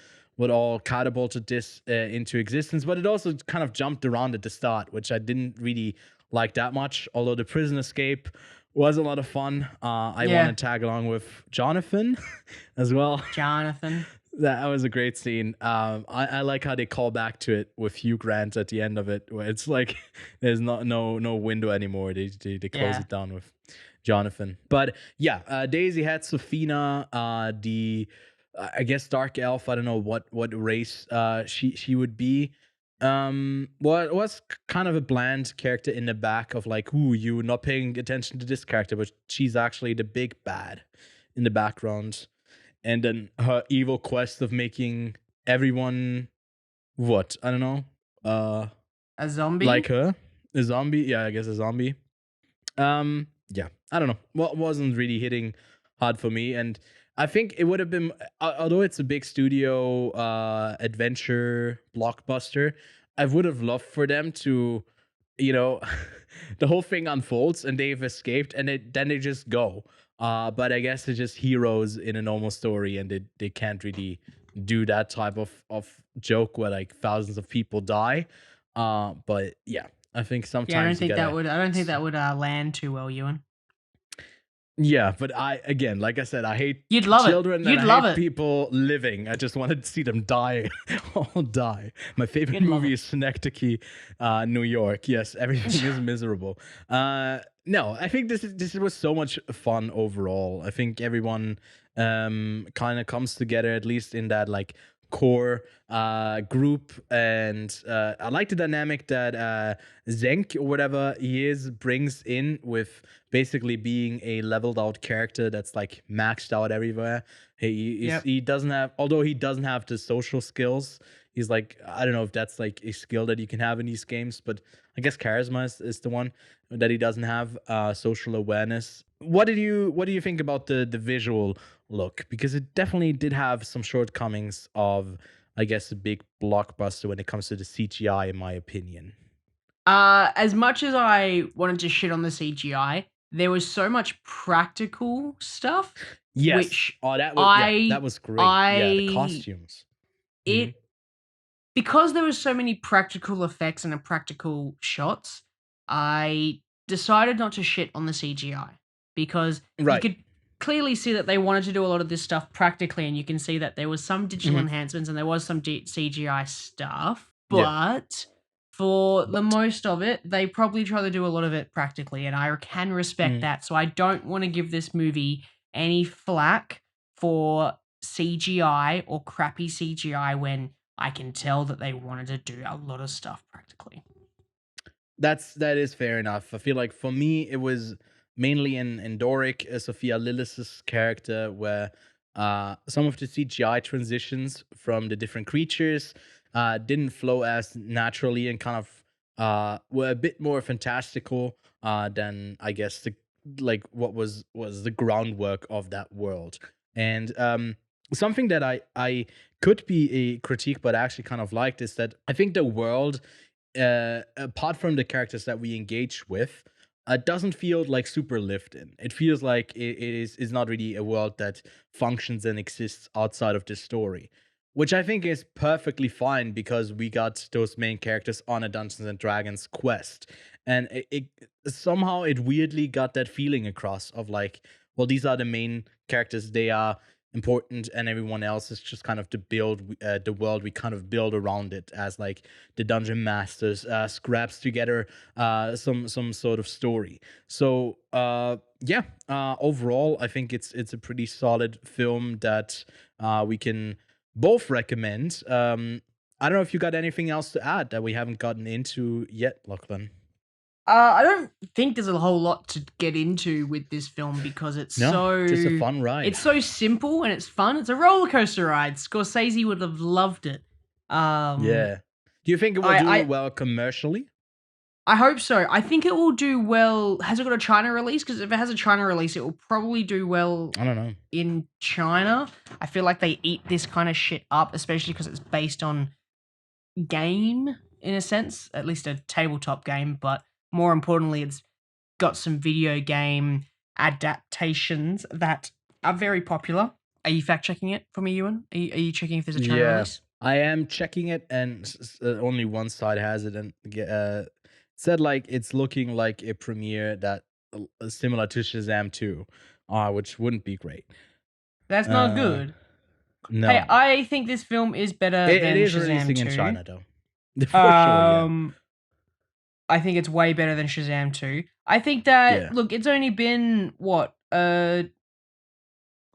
all catapulted this into existence, but it also kind of jumped around at the start, which I didn't really like that much, although the prison escape was a lot of fun. I want to tag along with Jonathan as well. Jonathan. That was a great scene. I like how they call back to it with Hugh Grant at the end of it, where it's there's no window anymore. They close it down with Jonathan. But Daisy had Sophina, I guess dark elf. I don't know what race she would be. Was kind of a bland character in the back of you're not paying attention to this character, but she's actually the big bad in the background. And then her evil quest of making everyone I don't know. A zombie? Like her. A zombie? Yeah, I guess a zombie. I don't know. What wasn't really hitting hard for me. And I think it would have been, although it's a big studio adventure blockbuster, I would have loved for them to, the whole thing unfolds and they've escaped and then they just go. But I guess it's just heroes in a normal story, and they can't really do that type of joke where thousands of people die. But yeah, I think sometimes I don't think that would land too well, Ewan. Yeah, but like I said, I hate You'd love children. You'd and love I hate people living. I just wanted to see them die, all die. My favorite movie is Synecdoche, New York. Yes, everything is miserable. No, I think this was so much fun overall. I think everyone kind of comes together, at least in that core group, and I like the dynamic that Zenk or whatever he is brings in with basically being a leveled out character that's maxed out everywhere. He doesn't have, although he doesn't have the social skills, he's I don't know if that's a skill that you can have in these games, but I guess charisma is the one that he doesn't have. Social awareness. What do you think about the visual look? Because it definitely did have some shortcomings of, I guess, a big blockbuster when it comes to the CGI, in my opinion. As much as I wanted to shit on the CGI, there was so much practical stuff. Yes. Which that was great. The costumes. Because there was so many practical effects and practical shots, I decided not to shit on the CGI because you could clearly see that they wanted to do a lot of this stuff practically, and you can see that there was some digital enhancements and there was some CGI stuff, but for the most of it, they probably try to do a lot of it practically, and I can respect that. So I don't want to give this movie any flack for CGI or crappy CGI when I can tell that they wanted to do a lot of stuff practically. That is fair enough. I feel like for me, it was mainly in Doric, Sophia Lillis's character, where some of the CGI transitions from the different creatures didn't flow as naturally and kind of were a bit more fantastical than I guess what was the groundwork of that world. And something that I could be a critique, but I actually kind of liked, is that I think the world, apart from the characters that we engage with, doesn't feel like super lived in. It feels like it is not really a world that functions and exists outside of this story, which I think is perfectly fine because we got those main characters on a Dungeons and Dragons quest, and it somehow it weirdly got that feeling across of like, well, these are the main characters, they are important, and everyone else is just kind of to build the world we kind of build around it as like the dungeon masters scraps together some sort of story. So overall I think it's a pretty solid film that we can both recommend. I don't know if you got anything else to add that we haven't gotten into yet, Lachlan. I don't think there's a whole lot to get into with this film because it's just a fun ride. It's so simple and it's fun. It's a roller coaster ride. Scorsese would have loved it. Do you think it will do well commercially? I hope so. I think it will do well. Has it got a China release? Because if it has a China release, it will probably do well. I don't know. In China, I feel like they eat this kind of shit up, especially because it's based on game in a sense, at least a tabletop game, but more importantly, it's got some video game adaptations that are very popular. Are you fact checking it for me, Ewan? Are you checking if there's a China release? I am checking it, and only one side has it, and said like it's looking like a premiere that similar to Shazam 2, which wouldn't be great. That's not good. No. Hey, I think this film is better than it is Shazam releasing 2. in China, though. For sure, yeah. I think it's way better than Shazam 2. I think that, look, it's only been, what, we're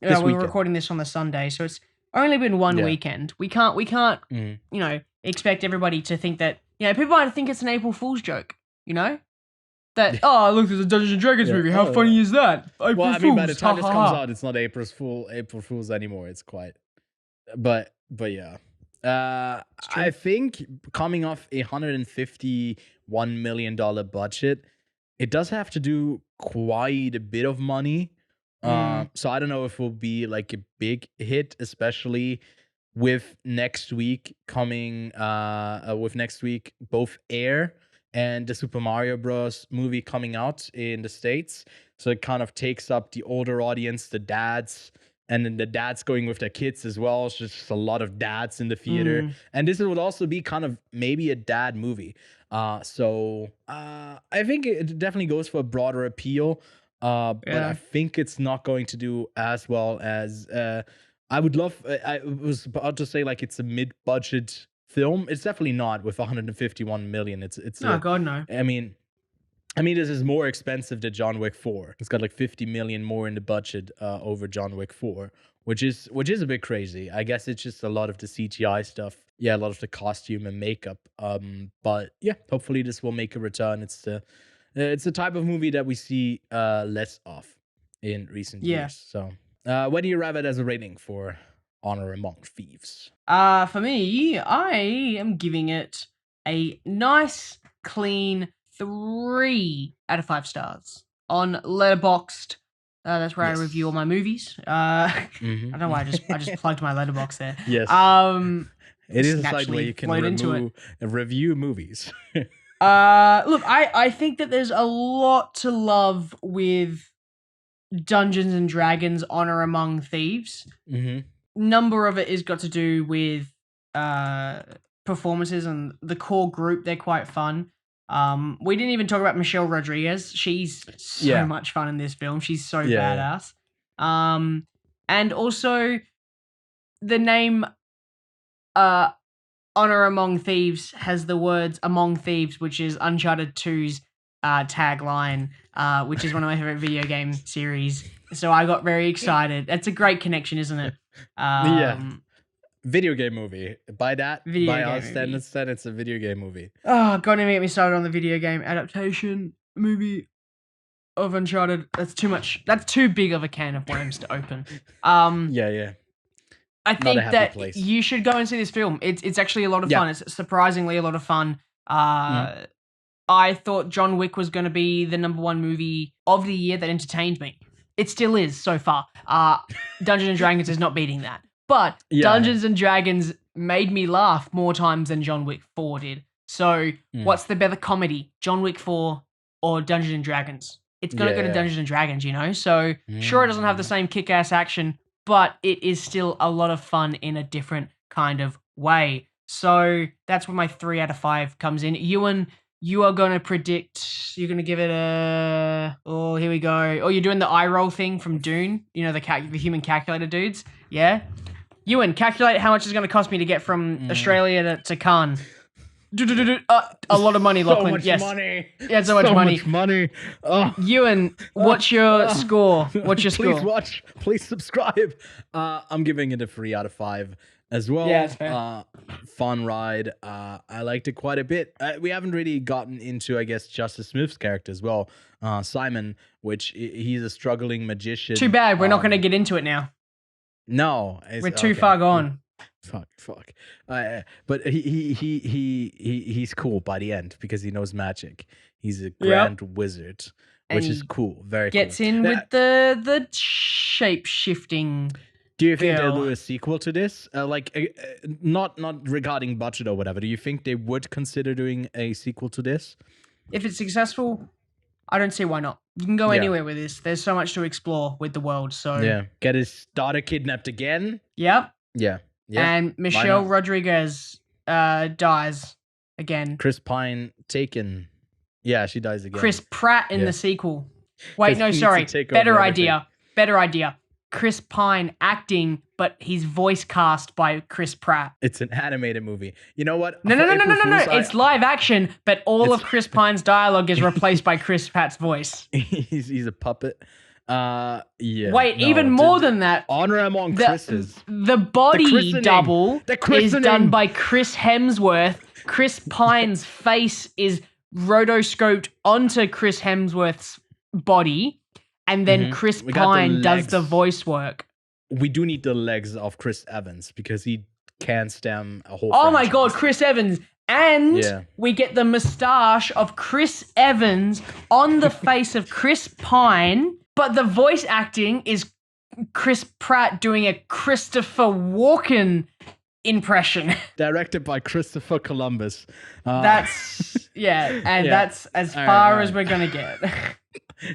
recording this on the Sunday, so it's only been one weekend. We can't, you know, expect everybody to think that, you know, people might think it's an April Fool's joke, you know? That, oh, look, there's a Dungeons and Dragons movie. How funny is that? April Fools. By the time this comes out, it's not April Fool's anymore. It's quite, but yeah. I think coming off a $151 million budget, it does have to do quite a bit of money. So I don't know if it will be like a big hit, especially with next week coming, both Air and the Super Mario Bros. Movie coming out in the States. So it kind of takes up the older audience, the dads, and then the dads going with their kids as well. It's just a lot of dads in the theater. And this would also be kind of maybe a dad movie. So I think it definitely goes for a broader appeal. But I think it's not going to do as well as I would love. I was about to say like it's a mid-budget film. It's definitely not with 151 million. It's God, no. I mean, this is more expensive than John Wick 4. It's got like 50 million more in the budget over John Wick 4, which is a bit crazy. I guess it's just a lot of the CGI stuff. Yeah, a lot of the costume and makeup. But yeah, hopefully this will make a return. It's the type of movie that we see less of in recent years. So, what do you have it as a rating for Honor Among Thieves? For me, I am giving it a nice, clean 3 out of 5 stars on Letterboxd. That's where I review all my movies. I don't know why I just plugged my Letterboxd there. Yes. It is a site where you can review movies. Look, I think that there's a lot to love with Dungeons and Dragons Honor Among Thieves. Number of it is got to do with performances and the core group. They're quite fun. We didn't even talk about Michelle Rodriguez. She's so much fun in this film. She's so badass. And also the name Honor Among Thieves has the words Among Thieves, which is Uncharted 2's tagline, which is one of my favorite video game series. So I got very excited. That's a great connection, isn't it? Video game movie. By our standards, then it's a video game movie. Oh, God, don't get me started on the video game adaptation movie of Uncharted. That's too much. That's too big of a can of worms to open. I think that you should go and see this film. It's actually a lot of fun. It's surprisingly a lot of fun. I thought John Wick was going to be the #1 movie of the year that entertained me. It still is so far. Dungeons & Dragons is not beating that. But Dungeons & Dragons made me laugh more times than John Wick 4 did. So what's the better comedy, John Wick 4 or Dungeons & Dragons? It's going to go to Dungeons & Dragons, you know? So sure, it doesn't have the same kick-ass action, but it is still a lot of fun in a different kind of way. So that's where my 3 out of 5 comes in. Ewan, you are going to predict, you're going to give it a, oh, here we go. Oh, you're doing the eye roll thing from Dune, you know, the human calculator dudes. Yeah. Ewan, calculate how much it's going to cost me to get from Australia to Cannes. A lot of money, Lachlan. So much money. Yeah, so much money. Oh. Ewan, what's your score? What's your score? Please subscribe. I'm giving it a 3 out of 5 as well. Yeah, that's fair. Fun ride. I liked it quite a bit. We haven't really gotten into, I guess, Justice Smith's character as well. Simon, which he's a struggling magician. Too bad. We're not going to get into it now. No. We're too far gone. Fuck. But he's cool by the end because he knows magic. He's a grand wizard, which is cool. Very cool. Gets in with the shape shifting. Do you think they'll do a sequel to this? Not regarding budget or whatever. Do you think they would consider doing a sequel to this? If it's successful, I don't see why not. You can go anywhere with this. There's so much to explore with the world. So get his daughter kidnapped again. Yep. Yeah. And Michelle Rodriguez dies again. Chris Pine taken. Yeah, she dies again. Chris Pratt in the sequel. Wait, no, sorry. Better idea. Chris Pine acting, but his voice cast by Chris Pratt. It's an animated movie. You know what? No. It's live action, but all of Chris Pine's dialogue is replaced by Chris Pratt's voice. He's a puppet. Wait, even more than that. Honor among Chris's. The body double is done by Chris Hemsworth. Chris Pine's face is rotoscoped onto Chris Hemsworth's body, and then Chris Pine does the voice work. We do need the legs of Chris Evans because he can stem a whole franchise. My God, Chris Evans. And we get the moustache of Chris Evans on the face of Chris Pine. But the voice acting is Chris Pratt doing a Christopher Walken impression. Directed by Christopher Columbus. That's as far as we're going to get.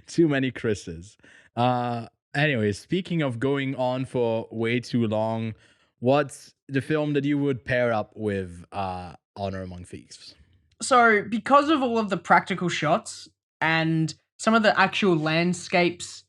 Too many Chris's. Anyway, speaking of going on for way too long, what's the film that you would pair up with Honor Among Thieves? So, because of all of the practical shots and some of the actual landscapes,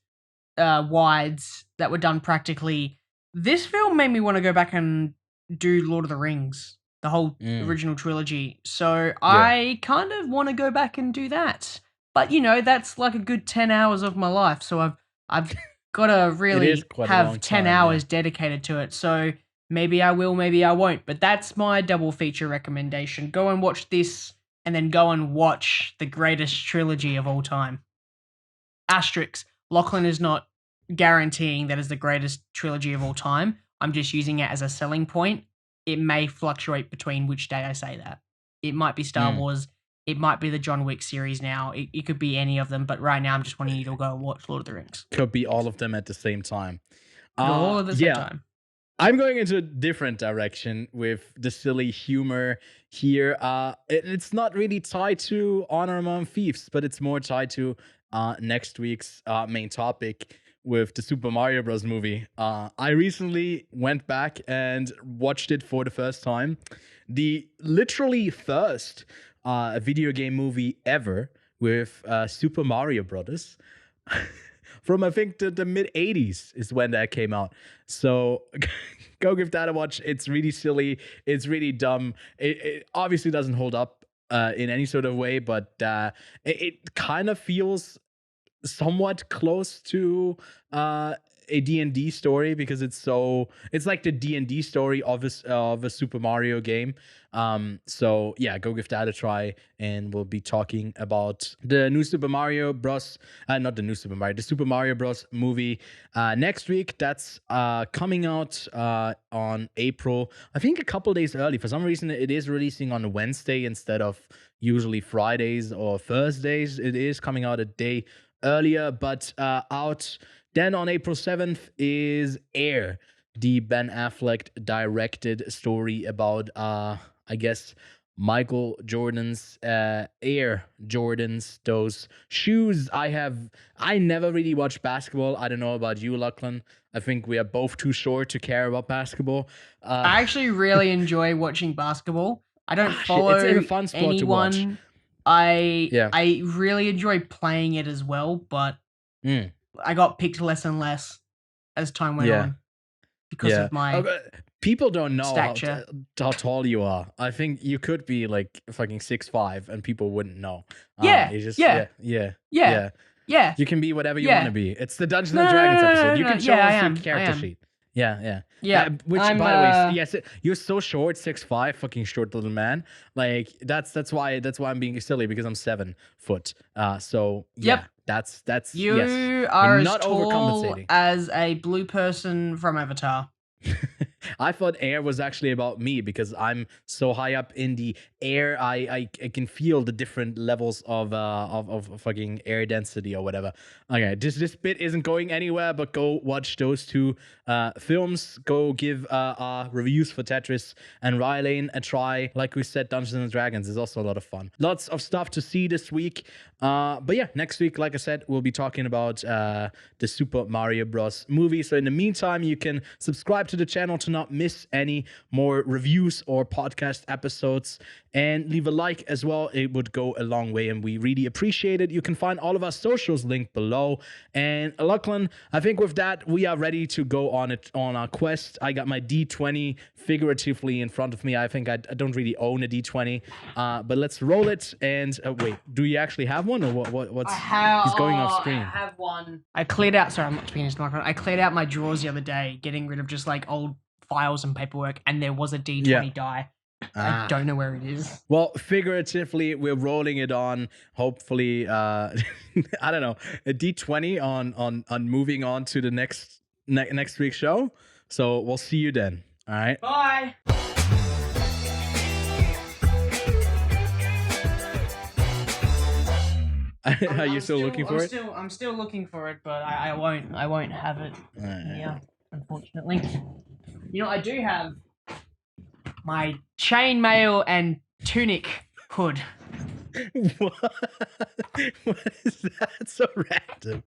wides that were done practically, this film made me want to go back and do Lord of the Rings, the whole original trilogy. So I kind of want to go back and do that. But, you know, that's like a good 10 hours of my life. So I've got to really have 10 hours dedicated to it. So maybe I will, maybe I won't. But that's my double feature recommendation. Go and watch this and then go and watch the greatest trilogy of all time. Asterisk. Lachlan is not guaranteeing that is the greatest trilogy of all time. I'm just using it as a selling point. It may fluctuate between which day I say that. It might be Star Wars. It might be the John Wick series now. It could be any of them. But right now, I'm just wanting you to go and watch Lord of the Rings. Could be all of them at the same time. All at the same time. I'm going into a different direction with the silly humor here. It's not really tied to Honor Among Thieves, but it's more tied to next week's main topic with the Super Mario Bros. Movie. I recently went back and watched it for the first time. The literally first video game movie ever with Super Mario Brothers. From, I think, the mid 80s is when that came out. So go give that a watch. It's really silly. It's really dumb. It obviously doesn't hold up in any sort of way, but it kind of feels somewhat close to a D&D story, because it's like the D&D story of a Super Mario game. So yeah, go give that a try, and we'll be talking about the new Super Mario Bros. Not the new Super Mario, the Super Mario Bros. Movie next week. That's coming out on April, I think a couple days early. For some reason, it is releasing on a Wednesday instead of usually Fridays or Thursdays. It is coming out a day earlier, but out then on April 7th is Air, the Ben Affleck directed story about I guess Michael Jordan's Air Jordans, those shoes. I never really watched basketball. I don't know about you, Lachlan. I think we are both too short to care about basketball. I actually really enjoy watching basketball. I don't follow it's a fun sport anyone. to watch. I really enjoy playing it as well, but I got picked less and less as time went on because of my people don't know how tall you are. I think you could be like fucking 6'5" and people wouldn't know. Yeah. You can be whatever you want to be. It's the Dungeons and Dragons episode. You can show us your character sheet. Yeah. Which, by the way, yes, you're so short, 6'5", fucking short little man. Like that's why I'm being silly, because I'm 7 foot. So yeah, that's you yes. are We're as not tall overcompensating. as a blue person from Avatar. I thought Air was actually about me, because I'm so high up in the air. I can feel the different levels of fucking air density or whatever. Okay, this bit isn't going anywhere, but go watch those two films. Go give our reviews for Tetris and Rye Lane a try. Like we said, Dungeons and Dragons is also a lot of fun. Lots of stuff to see this week. But yeah, next week, like I said, we'll be talking about the Super Mario Bros. Movie. So in the meantime, you can subscribe to the channel to not miss any more reviews or podcast episodes, and leave a like as well. It would go a long way, and we really appreciate it. You can find all of our socials linked below. And Lachlan, I think with that, we are ready to go on our quest. I got my D20 figuratively in front of me. I think I don't really own a D20, but let's roll it. And wait, do you actually have one, or what's he's going off screen? I have one. I cleared out. Sorry, I'm not speaking into the microphone. I cleared out my drawers the other day, getting rid of just like old files and paperwork, and there was a D20 die. I don't know where it is. Well, figuratively, we're rolling it on. Hopefully, I don't know, a D20 on moving on to the next week's show. So we'll see you then. All right. Bye. Are you still looking for it? I'm still looking for it, but I won't have it here, unfortunately. You know, I do have my chainmail and tunic hood. What is that? So random.